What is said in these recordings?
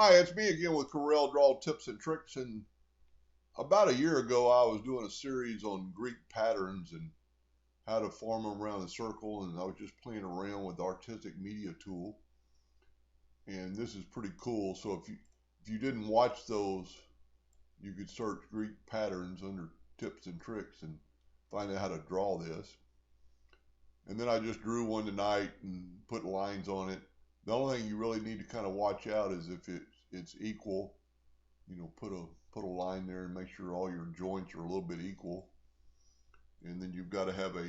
Hi, it's me again with Corel Draw Tips and Tricks. And about a year ago, I was doing a series on Greek patterns and how to form them around a circle. And I was just playing around with the Artistic Media tool. And this is pretty cool. So if you didn't watch those, you could search Greek patterns under tips and tricks and find out how to draw this. And then I just drew one tonight and put lines on it. The only thing you really need to kind of watch out is if it's equal. Put a line there and make sure all your joints are a little bit equal. And then you've got to have a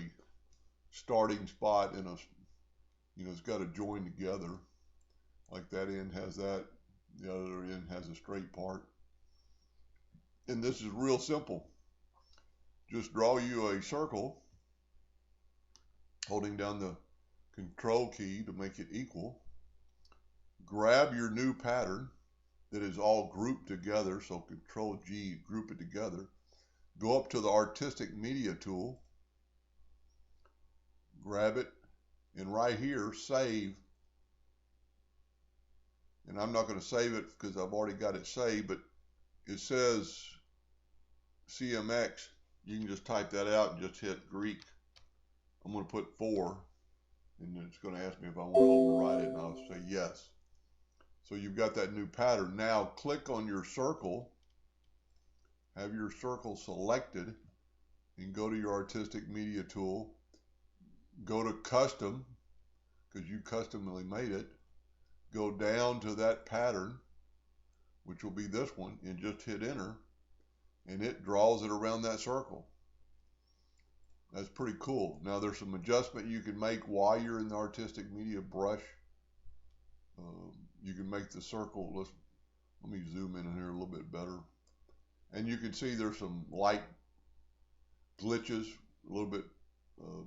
starting spot and it's got to join together. Like that end has that, the other end has a straight part. And this is real simple. Just draw you a circle, holding down the control key to make it equal. Grab your new pattern that is all grouped together, so Control G, group it together. Go up to the Artistic Media tool, grab it, and right here, save. And I'm not going to save it because I've already got it saved, but it says CMX. You can just type that out and just hit Greek. I'm going to put 4, and it's going to ask me if I want to override it, and I'll say yes. So you've got that new pattern. Now click on your circle, have your circle selected, and go to your Artistic Media tool. Go to Custom, because you customly made it. Go down to that pattern, which will be this one, and just hit Enter, and it draws it around that circle. That's pretty cool. Now there's some adjustment you can make while you're in the Artistic Media brush. You can make the circle, let me zoom in here a little bit better. And you can see there's some light glitches a little bit,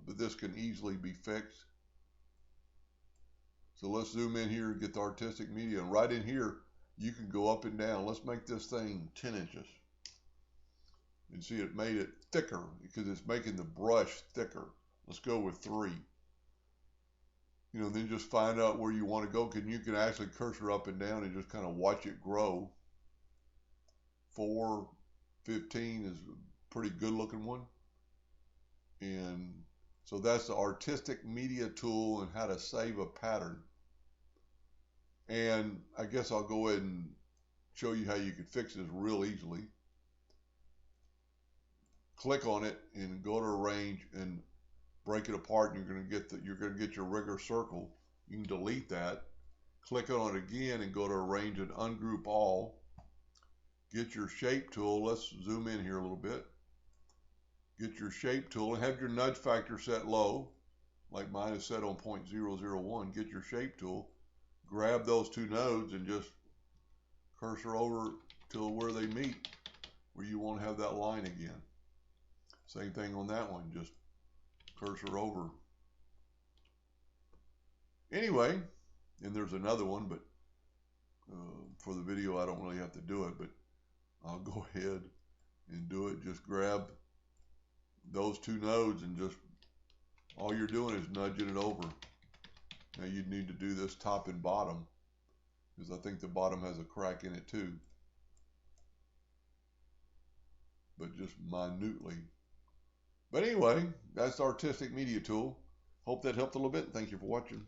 but this can easily be fixed. So let's zoom in here and get the Artistic Media. And right in here, you can go up and down. Let's make this thing 10 inches. And see, it made it thicker because it's making the brush thicker. Let's go with 3. Then just find out where you want to go. You can actually cursor up and down and just kind of watch it grow. 4, 15 is a pretty good looking one. And so that's the Artistic Media tool and how to save a pattern. And I guess I'll go ahead and show you how you can fix this real easily. Click on it and go to Arrange and break it apart, and you're gonna get your regular circle. You can delete that. Click on it again and go to Arrange and Ungroup All. Get your Shape tool. Let's zoom in here a little bit. Get your Shape tool and have your nudge factor set low, like mine is set on 0.001. Get your Shape tool. Grab those 2 nodes and just cursor over to where they meet, where you won't have that line again. Same thing on that one, just cursor over. Anyway, and there's another one, but for the video I don't really have to do it, but I'll go ahead and do it. Just grab those 2 nodes and just, all you're doing is nudging it over. Now you'd need to do this top and bottom, because I think the bottom has a crack in it too, but just minutely. But anyway, that's the Artistic Media tool. Hope that helped a little bit. Thank you for watching.